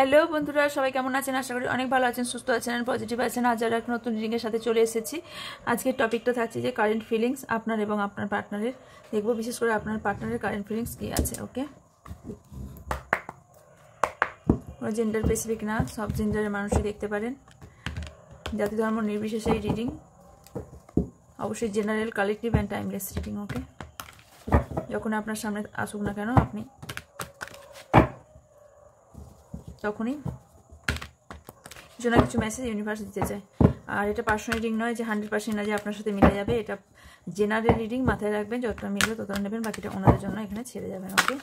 Hello বন্ধুরা, সবাই কেমন আছেন? আশা করি অনেক ভালো আছেন, সুস্থ আছেন আর পজিটিভ আছেন। আজ আর এক নতুন রিডিংয়ের সাথে চলে এসেছি। আজকের টপিকটা থাকছে যে কারেন্ট ফিলিংস আপনার এবং আপনার পার্টনারের। দেখবো বিশেষ করে আপনার পার্টনারের কারেন্ট ফিলিংস কী আছে। ওকে, কোনো জেন্ডার স্পেসিফিক না, সব জেন্ডারের মানুষই দেখতে পারেন, জাতি ধর্ম নির্বিশেষে এই রিডিং। অবশ্যই general, collective and timeless reading. Okay, যখন আপনার সামনে আসুক না কেন আপনি তখনই কিছু না কিছু মেসেজ ইউনিভার্স দিতে চায়। আর এটা পার্সোনাল রিডিং নয় যে 100% না যে আপনার সাথে মিলে যাবে। এটা জেনারেল রিডিং, মাথায় রাখবেন। যতটা মিলবে ততটা নেবেন, বাকিটা ওনাদের জন্য এখানে ছেড়ে যাবেন। ওকে,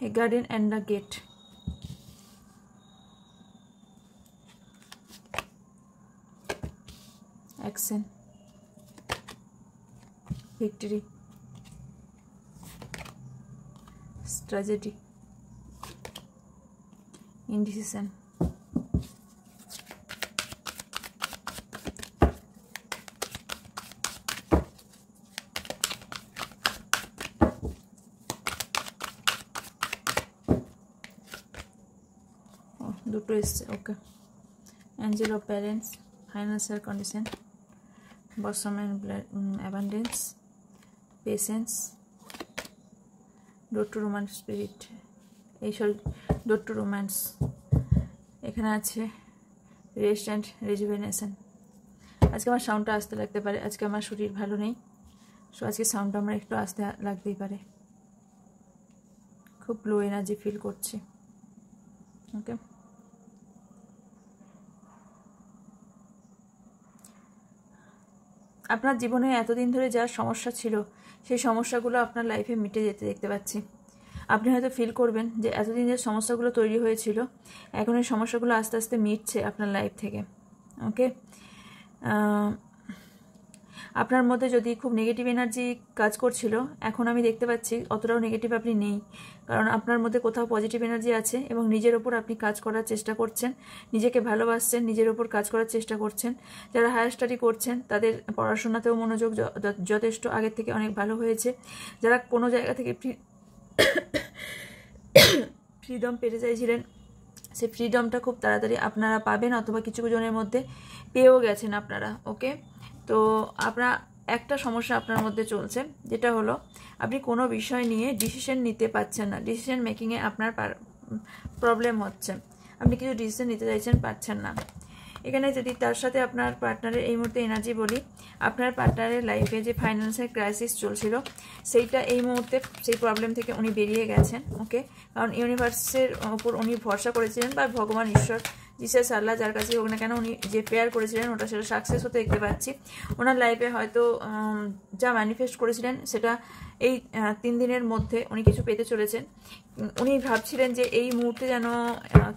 a garden and a gate. Action, victory, tragedy, indecision, দুটো এসছে। Okay, angel of parents, financial condition, bosom and abundance, patience, door to romance spirit, এই সরি ডোর টু রোম্যান্স। এখানে আছে রেস্ট অ্যান্ড রেজুভেনেশন। আজকে আমার সাউন্ডটা আসতে লাগতে পারে, আজকে আমার শরীর ভালো নেই, সো আজকে সাউন্ডটা আমার একটু আসতে লাগতেই পারে। খুব লো এনার্জি ফিল করছি। ওকে, আপনার জীবনে এতদিন ধরে যা সমস্যা ছিল সেই সমস্যাগুলো আপনার লাইফে মিটে যেতে দেখতে পাচ্ছি। আপনি হয়তো ফিল করবেন যে এতদিন যে সমস্যাগুলো তৈরি হয়েছিল এখন এই সমস্যাগুলো আস্তে আস্তে মিটছে আপনার লাইফ থেকে। ওকে, আপনার মধ্যে যদি খুব নেগেটিভ এনার্জি কাজ করছিল, এখন আমি দেখতে পাচ্ছি অতটাও নেগেটিভ আপনি নেই, কারণ আপনার মধ্যে কোথাও পজিটিভ এনার্জি আছে এবং নিজের ওপর আপনি কাজ করার চেষ্টা করছেন, নিজেকে ভালোবাসছেন, নিজের ওপর কাজ করার চেষ্টা করছেন। যারা হায়ার স্টাডি করছেন তাদের পড়াশোনাতেও মনোযোগ যথেষ্ট আগের থেকে অনেক ভালো হয়েছে। যারা কোনো জায়গা থেকে ফ্রিডম পেতে চাইছিলেন, সেই ফ্রিডমটা খুব তাড়াতাড়ি আপনারা পাবেন, অথবা কিছু জনের মধ্যে পেয়েও গেছেন আপনারা। ওকে, তো আপনার একটা সমস্যা আপনার মধ্যে চলছে, যেটা হলো আপনি কোনো বিষয় নিয়ে ডিসিশন নিতে পারছেন না। ডিসিশন মেকিংয়ে আপনার প্রবলেম হচ্ছে, আপনি কিছু ডিসিশন নিতে চাইছেন, পারছেন না। এখানে যদি তার সাথে আপনার পার্টনারের এই মুহূর্তে এনার্জি বলি, আপনার পার্টনারের লাইফে যে ফাইন্যান্সিয়াল ক্রাইসিস চলছিল সেইটা এই মুহূর্তে সেই প্রবলেম থেকে উনি বেরিয়ে গেছেন। ওকে, কারণ ইউনিভার্সের ওপর উনি ভরসা করেছিলেন, বা ভগবান, ঈশ্বর, জিসাস, আল্লাহ, যার কাছে হোক না কেন উনি যে প্রেয়ার করেছিলেন ওটা সেটা সাকসেস হতে দেখতে পাচ্ছি। ওনার লাইফে হয়তো যা ম্যানিফেস্ট করেছিলেন সেটা এই 3 দিনের মধ্যে উনি কিছু পেতে চলেছেন। উনি ভাবছিলেন যে এই মুহূর্তে যেন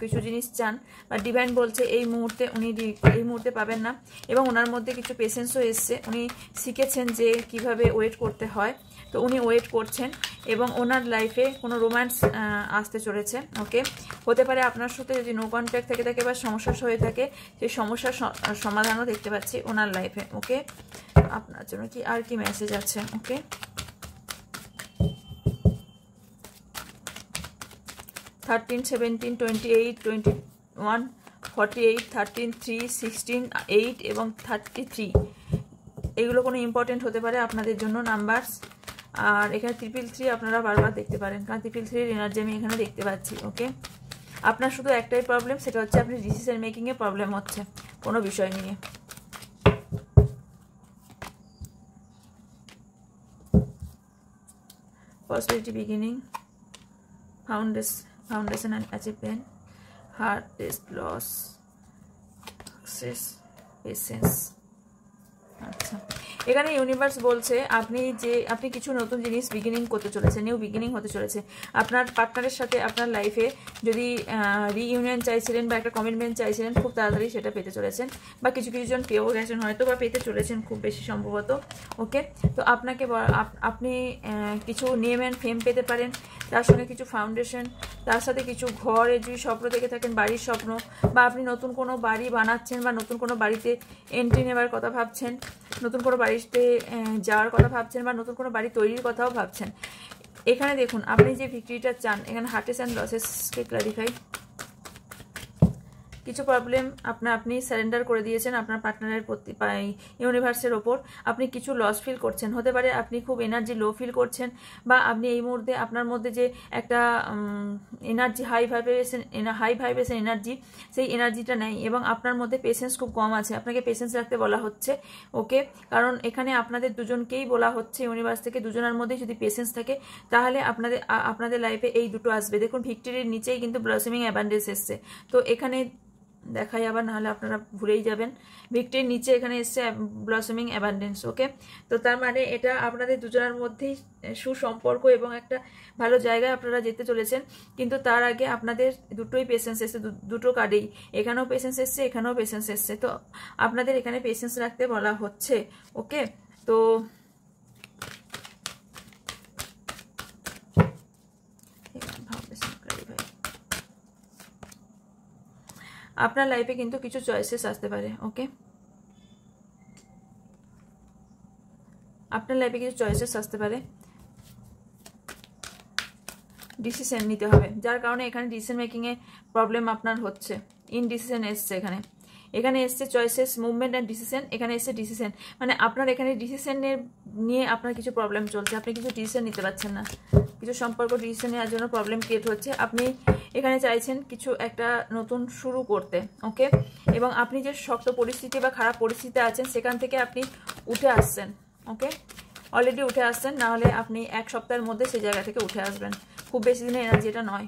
কিছু জিনিস চান, বা ডিভাইন বলছে এই মুহূর্তে উনি এই মুহূর্তে পাবেন না, এবং ওনার মধ্যে কিছু পেশেন্সও এসছে। উনি শিখেছেন যে কিভাবে ওয়েট করতে হয়, তো উনি ওয়েট করছেন এবং ওনার লাইফে কোনো রোম্যান্স আসতে চলেছে। ওকে, হতে পারে আপনার সাথে যদি নো কন্ট্যাক্ট থেকে থাকে বা সমস্যা হয়ে থাকে, সেই সমস্যার সমাধানও দেখতে পাচ্ছি ওনার লাইফে। ওকে, আপনার জন্য কি আর কি মেসেজ আছে? ওকে, 13, 17, 28, 21, 48, 13, 3, 16, 8 এবং 33 এগুলো কোনো ইম্পর্টেন্ট হতে পারে আপনাদের জন্য নাম্বারস। আর এখানে 333 আপনারা বারবার দেখতে পারেন, কারণ 333 এনার্জি আমি এখানে দেখতে পাচ্ছি। ওকে, আপনার শুধু একটাই প্রবলেম, সেটা হচ্ছে আপনি ডিসিশন মেকিংয়ে প্রবলেম হচ্ছে কোনো বিষয় নিয়ে। Possibility beginning, foundation and achievement, heart test, loss, success, patience। আচ্ছা, এখানে ইউনিভার্স বলছে আপনি কিছু নতুন জিনিস বিগিনিং করতে চলেছে, নিউ বিগিনিং হতে চলেছে আপনার পার্টনারের সাথে। আপনার লাইফে যদি রিইউনিয়ন চাইছিলেন বা একটা কমিটমেন্ট চাইছিলেন, খুব তাড়াতাড়ি সেটা পেতে চলেছেন, বা কিছু জন পেয়েও গেছেন হয়তো, বা পেতে চলেছেন খুব বেশি সম্ভবত। ওকে, তো আপনি কিছু নেম অ্যান্ড ফেম পেতে পারেন, তার সঙ্গে কিছু ফাউন্ডেশন, তার সাথে কিছু ঘরের যদি স্বপ্ন দেখে থাকেন, বাড়ির স্বপ্ন, বা আপনি নতুন কোনো বাড়ি বানাচ্ছেন বা নতুন কোনো বাড়িতে এন্ট্রি নেবার কথা ভাবছেন, নতুন কোনো বাড়িতে যাওয়ার কথা ভাবছেন, বা নতুন কোনো বাড়ি তৈরির কথাও ভাবছেন। এখানে দেখুন আপনি যে ভিক্টরিটা চান, এখানে হার্টেস অ্যান্ড লসেসকে ক্লারিফাই। কিছু প্রবলেম আপনি স্যারেন্ডার করে দিয়েছেন আপনার পার্টনারের প্রতি, ইউনিভার্সের ওপর। আপনি কিছু লস ফিল করছেন, হতে পারে আপনি খুব এনার্জি লো ফিল করছেন, বা আপনি এই মুহূর্তে আপনার মধ্যে যে একটা এনার্জি হাই ভাইব্রেশন এনার্জি, সেই এনার্জিটা নেই, এবং আপনার মধ্যে পেশেন্স খুব কম আছে। আপনাকে পেশেন্স রাখতে বলা হচ্ছে। ওকে, কারণ এখানে আপনাদের দুজনকেই বলা হচ্ছে ইউনিভার্স থেকে, দুজনের মধ্যে যদি পেশেন্স থাকে তাহলে আপনাদের লাইফে এই দুটো আসবে। দেখুন ভিক্টরির নিচেই কিন্তু ব্লসমিং অ্যাবান্ডেন্স এসছে, তো এখানে দেখাই আবার, নাহলে আপনারা ভুলেই যাবেন। ভিক্টরির নিচে এখানে এসছে ব্লসমিং অ্যাবান্ডেন্স। ওকে, তো তার মানে এটা আপনাদের দুজনের মধ্যেই সুসম্পর্ক এবং একটা ভালো জায়গায় আপনারা যেতে চলেছেন। কিন্তু তার আগে আপনাদের দুটোই পেশেন্স এসছে, দুটো কার্ডেই, এখানেও পেশেন্স এসছে, এখানেও পেশেন্স এসছে, তো আপনাদের এখানে পেশেন্স রাখতে বলা হচ্ছে। ওকে, তো আপনার লাইফে কিন্তু কিছু চয়েসেস আসতে পারে। ওকে, আপনার লাইফে কিছু চয়েসেস আসতে পারে, ডিসিশন নিতে হবে, যার কারণে এখানে ডিসিশন মেকিংয়ে প্রবলেম আপনার হচ্ছে। ইনডিসিশন এসছে, এখানে এসছে চয়েসেস, মুভমেন্ট অ্যান্ড ডিসিশন, এখানে এসছে ডিসিশন। মানে আপনার এখানে ডিসিশনের নিয়ে আপনার কিছু প্রবলেম চলছে, আপনি কিছু ডিসিশন নিতে পারছেন না, কিছু সম্পর্ক ডিসিশন নেওয়ার জন্য প্রবলেম ক্রিয়েট হচ্ছে। আপনি এখানে চাইছেন কিছু একটা নতুন শুরু করতে। ওকে, এবং আপনি যে শক্ত পরিস্থিতি বা খারাপ পরিস্থিতিতে আছেন সেখান থেকে আপনি উঠে আসছেন। ওকে, অলরেডি উঠে আসছেন, না হলে আপনি এক সপ্তাহের মধ্যে সেই জায়গা থেকে উঠে আসবেন। খুব বেশি দিনের এনার্জি এটা নয়,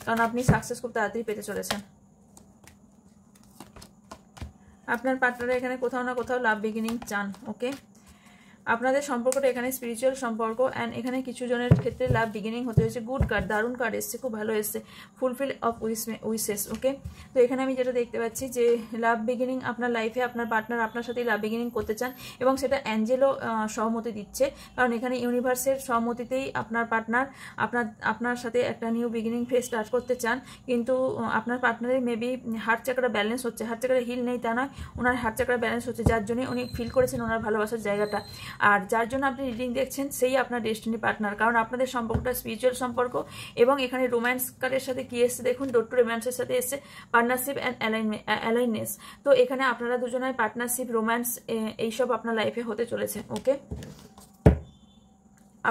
কারণ আপনি সাকসেস খুব তাড়াতাড়ি পেতে চলেছেন। আপনার পার্টনার এখানে কোথাও না কোথাও লাভ বিগিনিং চান। ওকে, আপনাদের সম্পর্কটা এখানে স্পিরিচুয়াল সম্পর্ক, অ্যান্ড এখানে কিছু জনের ক্ষেত্রে লাভ বিগিনিং হতে হয়েছে। গুড কার্ড, দারুণ কার্ড এসছে, খুব ভালো এসছে, ফুলফিল অফ উইশেস। ওকে, তো এখানে আমি যেটা দেখতে পাচ্ছি যে লাভ বিগিনিং আপনার লাইফে, আপনার পার্টনার আপনার সাথেই লাভ বিগিনিং করতে চান, এবং সেটা অ্যাঞ্জেলও সহমতি দিচ্ছে, কারণ এখানে ইউনিভার্সের সহমতিতেই আপনার পার্টনার আপনার সাথে একটা নিউ বিগিনিং ফেজ স্টার্ট করতে চান। কিন্তু আপনার পার্টনারের মেবি হার্ট চাকরা ব্যালেন্স হচ্ছে, হার্ট চাকরা হিল নেই তা নয়, ওনার হার্ট চাকরা ব্যালেন্স হচ্ছে, যার জন্য উনি ফিল করেছেন ওনার ভালোবাসার জায়গাটা। আর যার জন্য আপনি রিডিং দেখছেন সেই আপনার ডেস্টিনি পার্টনার, কারণ আপনাদের সম্পর্কটা স্পিরিচুয়াল সম্পর্ক। এবং এখানে রোম্যান্স কার্ডের সাথে কি এসছে দেখুন, ডোর টু রোম্যান্সের সাথে এসছে পার্টনারশিপ অ্যান্ড অ্যালাইনেস। তো এখানে আপনারা দুজনের পার্টনারশিপ, রোম্যান্স এইসব আপনার লাইফে হতে চলেছে। ওকে,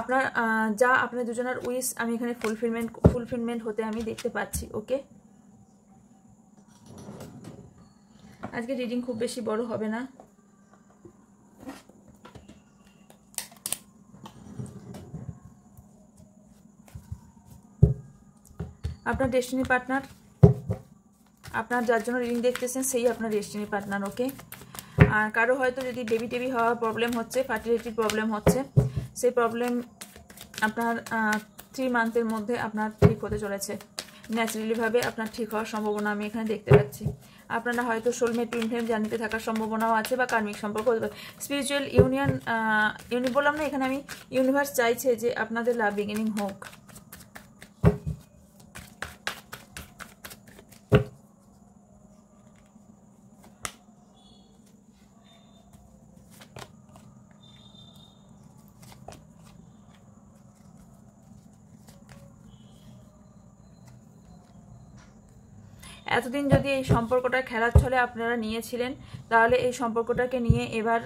আপনার দুজনের উইশ আমি এখানে ফুলফিলমেন্ট হতে আমি দেখতে পাচ্ছি। ওকে, আজকে রিডিং খুব বেশি বড় হবে না। আপনার ডেস্টিনি পার্টনার, আপনার যার জন্য রিডিং দেখতেছেন সেই আপনার ডেস্টিনি পার্টনার। ওকে, আর কারো হয়তো যদি বেবি টেবি হওয়ার প্রবলেম হচ্ছে, ফার্টিলিটির প্রবলেম হচ্ছে, সেই প্রবলেম আপনার 3 মান্থের মধ্যে আপনার ঠিক হতে চলেছে। ন্যাচারালিভাবে আপনার ঠিক হওয়ার সম্ভাবনা আমি এখানে দেখতে পাচ্ছি। আপনারা হয়তো সোলমেট টুইন ফ্লেম জার্নিতে থাকার সম্ভাবনাও আছে, বা কার্মিক সম্পর্ক হতে পারে। স্পিরিচুয়াল ইউনিয়ন বললাম না, এখানে আমি ইউনিভার্স চাইছে যে আপনাদের লাভ বিগিনিং হোক। এতদিন যদি এই সম্পর্কটা খেলার ছলে আপনারা নিয়েছিলেন, তাহলে এই সম্পর্কটাকে নিয়ে এবার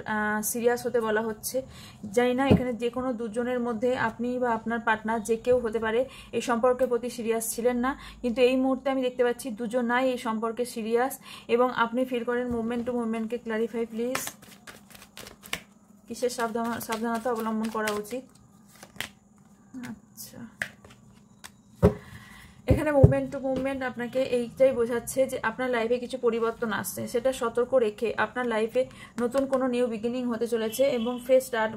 সিরিয়াস হতে বলা হচ্ছে। জানি না এখানে যে কোনো দুজনের মধ্যে আপনি বা আপনার পার্টনার যে কেউ হতে পারে এই সম্পর্কের প্রতি সিরিয়াস ছিলেন না, কিন্তু এই মুহূর্তে আমি দেখতে পাচ্ছি দুজনাই এই সম্পর্কে সিরিয়াস এবং আপনি ফিল করেন মুভমেন্ট টু মুভমেন্টকে ক্লারিফাই প্লিজ। কিসের সাবধানতা অবলম্বন করা উচিত? আচ্ছা, এখানে মুভমেন্ট টু মুভমেন্ট আপনাকে এইটাই বোঝাচ্ছে যে আপনার লাইফে কিছু পরিবর্তন আসছে, সেটা সতর্ক রেখে আপনার লাইফে নতুন কোনো নিউ বিগিনিং হতে চলেছে এবং ফ্রেশ স্টার্ট,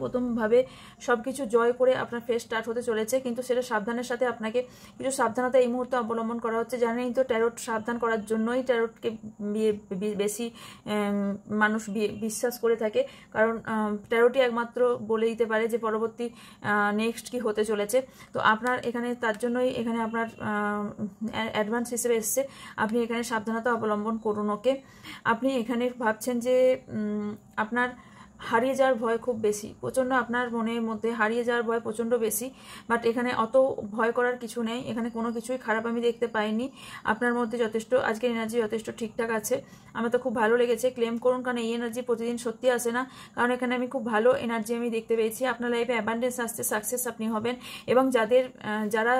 প্রথমভাবে সব কিছু জয় করে আপনার ফ্রেশ স্টার্ট হতে চলেছে। কিন্তু সেটা সাবধানের সাথে আপনাকে কিছু সাবধানতা এই মুহূর্তে অবলম্বন করা হচ্ছে। জানেনই তো ট্যারোট সাবধান করার জন্যই ট্যারোটকে বেশি মানুষ বিশ্বাস করে থাকে, কারণ ট্যারোটই একমাত্র বলে দিতে পারে যে পরবর্তী নেক্সট কি হতে চলেছে। তো আপনার এখানে তার জন্যই এখানে আপনার অ্যাডভান্স হিসেবে এসছে, আপনি এখানে সাবধানতা অবলম্বন করুন। ওকে, আপনি এখানে ভাবছেন যে আপনার হারিয়ে যাওয়ার ভয় খুব বেশি, প্রচণ্ড আপনার মনের মধ্যে হারিয়ে যাওয়ার ভয় প্রচণ্ড বেশি, বাট এখানে অত ভয় করার কিছু নেই, এখানে কোনো কিছুই খারাপ আমি দেখতে পাইনি। আপনার মধ্যে যথেষ্ট আজকের এনার্জি যথেষ্ট ঠিকঠাক আছে, আমার তো খুব ভালো লেগেছে। ক্লেম করুন, কারণ এই এনার্জি প্রতিদিন সত্যি আসে না, কারণ এখানে আমি খুব ভালো এনার্জি আমি দেখতে পেয়েছি। আপনার লাইফে অ্যাবান্ডেন্স আসছে, সাকসেস আপনি হবেন এবং যারা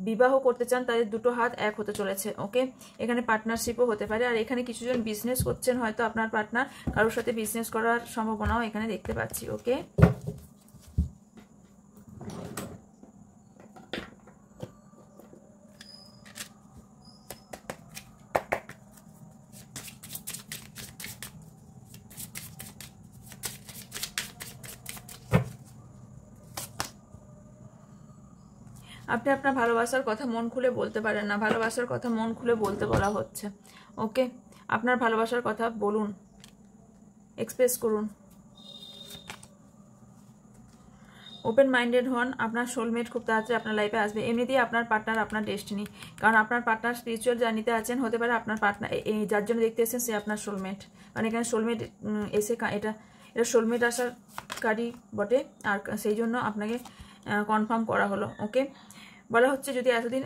বিবাহ করতে চান তাদের দুটো হাত এক হতে চলেছে। ওকে, এখানে পার্টনারশিপও হতে পারে, আর এখানে কিছুজন বিজনেস করছেন, হয়তো আপনার পার্টনার কারোর সাথে বিজনেস করার সম্ভাবনাও এখানে দেখতে পাচ্ছি। ওকে, আপনি আপনার ভালোবাসার কথা মন খুলে বলতে পারেন না, ভালোবাসার কথা মন খুলে বলতে বলা হচ্ছে। ওকে, আপনার ভালোবাসার কথা বলুন, এক্সপ্রেস করুন, ওপেন মাইন্ডেড হন। আপনার সোলমেট খুব তাড়াতাড়ি আপনার লাইফে আসবে। এমনিতেই আপনার পার্টনার আপনার ডেস্টিনি, কারণ আপনার পার্টনার স্পিরিচুয়াল জার্নিতে আছেন, হতে পারে আপনার পার্টনার যার জন্য দেখতে এসেছেন সে আপনার সোলমেট, কারণ এখানে সোলমেট এসে এটা সোলমেট আসার কার্ডই বটে, আর সেই জন্য আপনাকে কনফার্ম করা হলো। ওকে, বলা হচ্ছে যদি এতদিন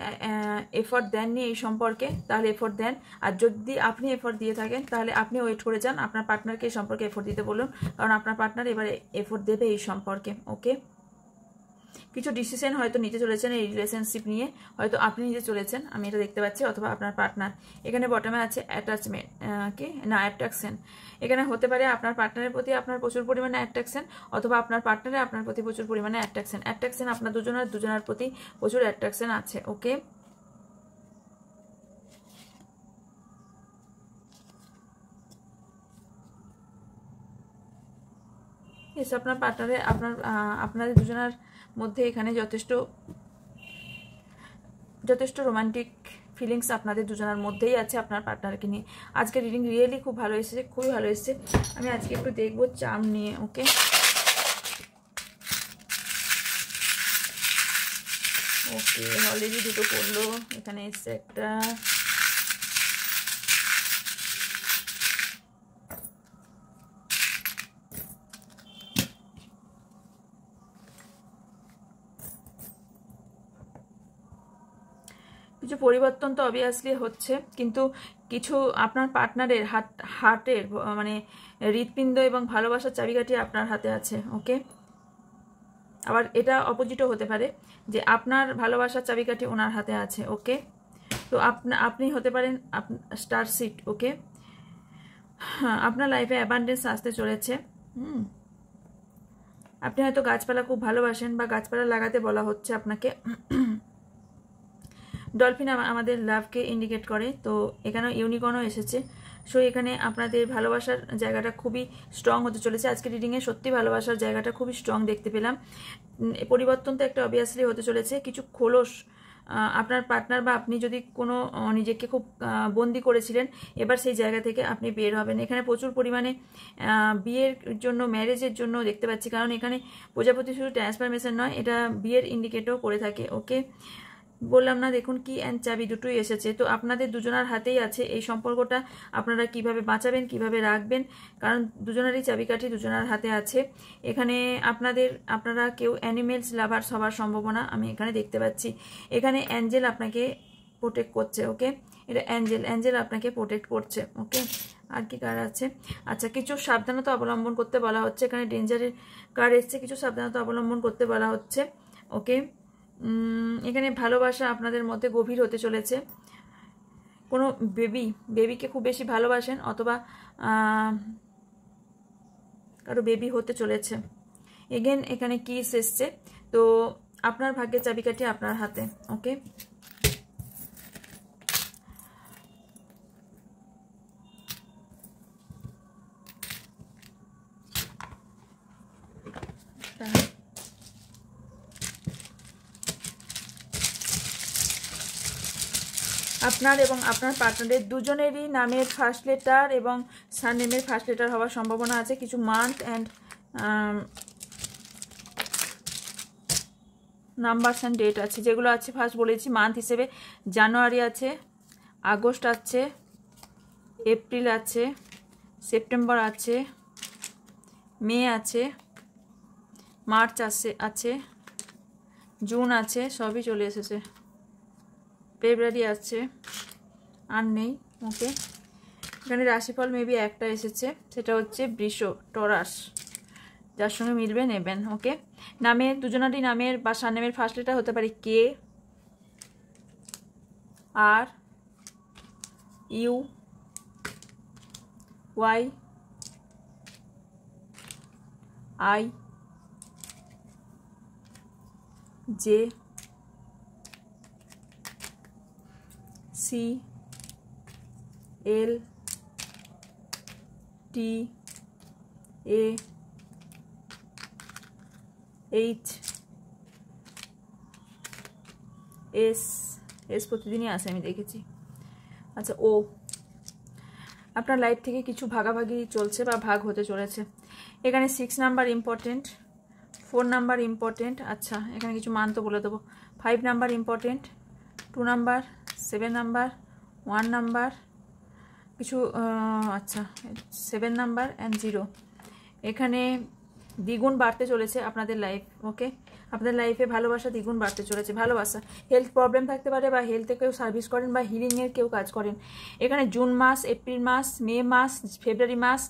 এফোর্ট দেননি এই সম্পর্কে, তাহলে এফোর্ট দেন, আর যদি আপনি এফোর্ট দিয়ে থাকেন তাহলে আপনি ওয়েট করে যান, আপনার পার্টনারকে এই সম্পর্কে এফোর্ট দিতে বলুন, কারণ আপনার পার্টনার এবারে এফোর্ট দেবে এই সম্পর্কে। ওকে, কিছু ডিসিশন হয়তো নিতে চলেছেন এই রিলেশনশিপ নিয়ে, হয়তো আপনি নিতে চলেছেন, আমি এটা দেখতে পাচ্ছি, অথবা আপনার পার্টনার। এখানে বটমে আছে অ্যাটাচমেন্ট অ্যাট্রাকশন। এখানে হতে পারে আপনার পার্টনারের প্রতি আপনার প্রচুর পরিমাণে অ্যাট্রাকশন, অথবা আপনার পার্টনারের আপনার প্রতি প্রচুর পরিমাণে অ্যাট্রাকশন আপনার দুজনের প্রতি প্রচুর অ্যাট্রাকশন আছে। ওকে, এসে আপনার পার্টনারের আপনাদের দুজনের মধ্যে এখানে যথেষ্ট রোমান্টিক ফিলিংস আপনাদের দুজনের মধ্যেই আছে আপনার পার্টনারকে নিয়ে। আজকে রিডিং রিয়েলি খুব ভালো এসেছে, খুবই ভালো এসেছে। আমি আজকে একটু দেখবো চার্ম নিয়ে। ওকে, ওকে, অলরেডি দুটো পড়লো, এখানে এসছে একটা। কিছু পরিবর্তন তো অবভিয়াসলি হচ্ছে, কিন্তু কিছু আপনার পার্টনারের হার্টের মানে হৃৎপিণ্ড এবং ভালোবাসার চাবিকাঠি আপনার হাতে আছে। ওকে, আবার এটা অপোজিটও হতে পারে যে আপনার ভালোবাসার চাবিকাঠি ওনার হাতে আছে। ওকে, তো আপনি হতে পারেন স্টার সিট। ওকে, হ্যাঁ, আপনার লাইফে অ্যাবান্ডেন্স আসতে চলেছে। আপনি হয়তো গাছপালা খুব ভালোবাসেন বা গাছপালা লাগাতে বলা হচ্ছে আপনাকে। ডলফিন আমাদের লাভকে ইন্ডিকেট করে, তো এখানেও ইউনিকর্নও এসেছে। সো এখানে আপনাদের ভালোবাসার জায়গাটা খুবই স্ট্রং হতে চলেছে। আজকে রিডিংয়ে সত্যি ভালোবাসার জায়গাটা খুবই স্ট্রং দেখতে পেলাম। পরিবর্তন তো একটা অবভিয়াসলি হতে চলেছে, কিছু খোলস আপনার পার্টনার বা আপনি যদি কোনো নিজেকে খুব বন্দি করেছিলেন, এবার সেই জায়গা থেকে আপনি বের হবেন। এখানে প্রচুর পরিমাণে বিয়ের জন্য, ম্যারেজের জন্য দেখতে পাচ্ছি, কারণ এখানে প্রজাপতি শুধু ট্রান্সফরমেশন নয়, এটা বিয়ের ইন্ডিকেটও করে থাকে। ওকে, বললাম না, দেখুন কি অ্যান্ড চাবি দুটোই এসেছে। তো আপনাদের দুজনের হাতেই আছে এই সম্পর্কটা আপনারা কিভাবে বাঁচাবেন, কিভাবে রাখবেন, কারণ দুজনেরই চাবিকাঠি দুজনের হাতে আছে। এখানে আপনারা কেউ অ্যানিমেলস লাভার্স হওয়ার সম্ভাবনা আমি এখানে দেখতে পাচ্ছি। এখানে অ্যাঞ্জেল আপনাকে প্রোটেক্ট করছে। ওকে, এটা অ্যাঞ্জেল, অ্যাঞ্জেল আপনাকে প্রোটেক্ট করছে। ওকে, আর কি কার্ড আছে? আচ্ছা, কিছু সাবধানতা অবলম্বন করতে বলা হচ্ছে, এখানে ডেঞ্জারের কার্ড এসছে, কিছু সাবধানতা অবলম্বন করতে বলা হচ্ছে। ওকে, এখানে ভালোবাসা আপনাদের মধ্যে গভীর হতে চলেছে। কোনো বেবিকে খুব বেশি ভালোবাসেন, অথবা কারো বেবি হতে চলেছে। এগেন এখানে কিস এসছে, তো আপনার ভাগ্যের চাবিকাঠি আপনার হাতে। ওকে, আপনার এবং আপনার পার্টনারের দুজনেরই নামের ফার্স্ট লেটার এবং সারনেমের ফার্স্ট লেটার হওয়ার সম্ভাবনা আছে। কিছু month and numbers and date আছে, যেগুলো আছে ফার্স্ট বলেছি মান্থ হিসেবে জানুয়ারি আছে, আগস্ট আছে, এপ্রিল আছে, সেপ্টেম্বর আছে, মে আছে, মার্চ আছে, জুন আছে, সবই চলে এসেছে, ফেব্রুয়ারি আছে, আর নেই। ওকে, এখানে রাশিফল মেবি একটা এসেছে, সেটা হচ্ছে বৃষ, টরাস, যার সঙ্গে মিলবে নেবেন। ওকে, নামের দুজনারই নামের বা সারনেমের ফার্স্ট লেটার হতে পারে K, R, U, Y, I, J, C, L, T, A, H, S প্রতিদিনই আসে, আমি দেখেছি। আচ্ছা, ও। আপনার লাইফ থেকে কিছু ভাগাভাগি চলছে বা ভাগ হতে চলেছে। এখানে 6 নাম্বার ইম্পর্টেন্ট, 4 নাম্বার ইম্পর্টেন্ট। আচ্ছা, এখানে কিছু মান তো বলে দেবো। 5 number important, 2 number, 7 number, 1 number, কিছু আচ্ছা 7 নাম্বার অ্যান্ড 0। এখানে দ্বিগুণ বাড়তে চলেছে আপনাদের লাইফ। ওকে, আপনাদের লাইফে ভালোবাসা দ্বিগুণ বাড়তে চলেছে। ভালোবাসা, হেলথ প্রবলেম থাকতে পারে বা হেলথে কেউ সার্ভিস করেন বা হিলিংয়ের কেউ কাজ করেন। এখানে জুন মাস, এপ্রিল মাস, মে মাস, ফেব্রুয়ারি মাস,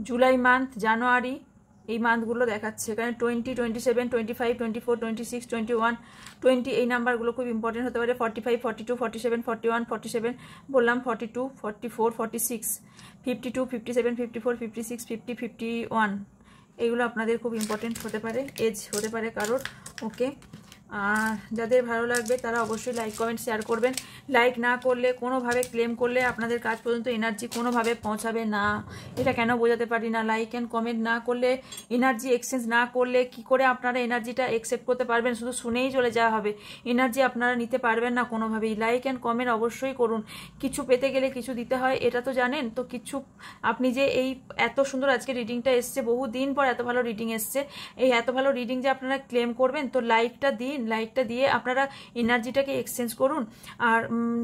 জুলাই মান্থ, জানুয়ারি, এই মান্থগুলো দেখাচ্ছে। এখানে 20, 27, 25, 24, 26, 21, 20 এই নাম্বারগুলো খুব ইম্পর্টেন্ট হতে পারে। 45, 42, 47, 41, 47 বললাম, 42, 44, 46, 52, 57, 54, 56, 50, 51 এইগুলো আপনাদের খুব ইম্পর্টেন্ট হতে পারে, এজ হতে পারে কারোর। ওকে, আর যাদের ভালো লাগবে তারা অবশ্যই লাইক কমেন্ট শেয়ার করবেন। লাইক না করলে, কোনোভাবে ক্লেম করলে আপনাদের কাজ পর্যন্ত এনার্জি কোনোভাবে পৌঁছাবে না। এটা কেন বোঝাতে পারি না? লাইক অ্যান্ড কমেন্ট না করলে, এনার্জি এক্সচেঞ্জ না করলে কি করে আপনারা এনার্জিটা অ্যাকসেপ্ট করতে পারবেন? শুধু শুনেই চলে যাওয়া হবে, এনার্জি আপনারা নিতে পারবেন না কোনোভাবেই। লাইক অ্যান্ড কমেন্ট অবশ্যই করুন। কিছু পেতে গেলে কিছু দিতে হয়, এটা তো জানেন তো। কিছু আপনি যে এই এত সুন্দর আজকে রিডিংটা এসছে, বহু দিন পর এত ভালো রিডিং এসছে, এই এত ভালো রিডিং যে আপনারা ক্লেম করবেন, তো লাইকটা দিন। লাইকটা দিয়ে আপনারা এনার্জিটাকে এক্সচেঞ্জ করুন, আর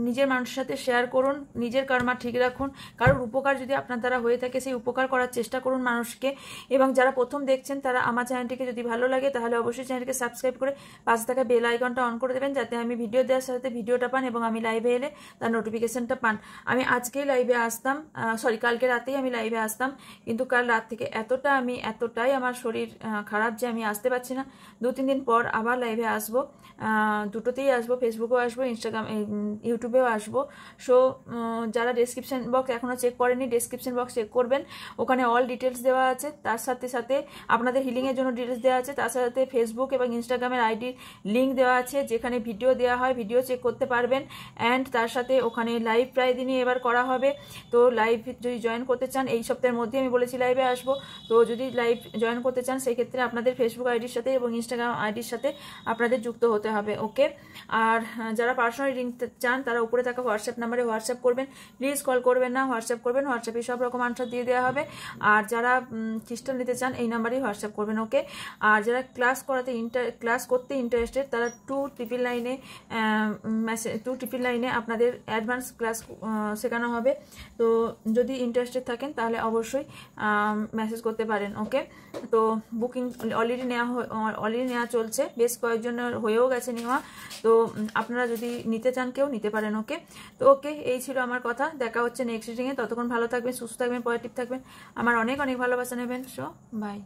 নিজের মানুষের সাথে শেয়ার করুন, নিজের কর্মা ঠিক রাখুন। কারোর উপকার যদি আপনার দ্বারা হয়ে থাকে, সেই উপকার করার চেষ্টা করুন মানুষকে। এবং যারা প্রথম দেখছেন, তারা আমার চ্যানেলটিকে যদি ভালো লাগে তাহলে অবশ্যই চ্যানেলকে সাবস্ক্রাইব করে পাশে থাকা বেল আইকনটা অন করে দেবেন, যাতে আমি ভিডিও দেওয়ার সাথে ভিডিওটা পান এবং আমি লাইভে এলে তার নোটিফিকেশনটা পান। আমি আজকেই লাইভে আসতাম, কালকে রাতেই আমি লাইভে আসতাম, কিন্তু কাল রাত থেকে এতটাই আমার শরীর খারাপ যে আমি আসতে পারছি না। 2-3 দিন পর আবার লাইভে আসবো, দুটোতেই আসবো, ফেসবুকেও আসবো, ইনস্টাগ্রাম, ইউটিউবেও আসবো। সো যারা ডেসক্রিপশন বক্স এখনও চেক করেনি, ডেসক্রিপশন বক্স চেক করবেন, ওখানে অল ডিটেলস দেওয়া আছে। তার সাথে সাথে আপনাদের হিলিংয়ের জন্য ডিটেলস দেওয়া আছে, তার সাথে ফেসবুক এবং ইনস্টাগ্রামের আইডির লিঙ্ক দেওয়া আছে, যেখানে ভিডিও দেওয়া হয়, ভিডিও চেক করতে পারবেন। অ্যান্ড তার সাথে ওখানে লাইভ প্রায় দিনই এবার করা হবে। তো লাইভ যদি জয়েন করতে চান, এই সপ্তাহের মধ্যে আমি বলেছি লাইভে আসবো, তো যদি লাইভ জয়েন করতে চান সেক্ষেত্রে আপনাদের ফেসবুক আইডির সাথে এবং ইনস্টাগ্রাম আইডির সাথে আপনাদের যুক্ত হতে হবে। ওকে, আর যারা পার্সোনাল রিডিং চান তারা উপরে থাকা হোয়াটসঅ্যাপ নাম্বারে হোয়াটসঅ্যাপ করবেন, প্লিজ কল করবেন না, হোয়াটসঅ্যাপ করবেন। হোয়াটসঅ্যাপে সব রকম আনসার দিয়ে দেওয়া হবে। আর যারা ক্রিস্টাল নিতে চান এই নাম্বারেই হোয়াটসঅ্যাপ করবেন। ওকে, আর যারা ক্লাস করতে ইন্টারেস্টেড তারা 299 আপনাদের অ্যাডভান্স ক্লাস শেখানো হবে। তো যদি ইন্টারেস্টেড থাকেন তাহলে অবশ্যই মেসেজ করতে পারেন। ওকে, তো বুকিং অলরেডি নেওয়া চলছে, বেশ কয়েকজনের আপনার হয়েও গেছে নেওয়া। তো আপনারা যদি নিতে চান কেউ নিতে পারেন। ওকে, তো ওকে, এই ছিল আমার কথা। দেখা হচ্ছে নেক্সট রিডিংয়ে। ততক্ষণ ভালো থাকবেন, সুস্থ থাকবেন, পজিটিভ থাকবেন, আমার অনেক অনেক ভালোবাসা নেবেন। So by.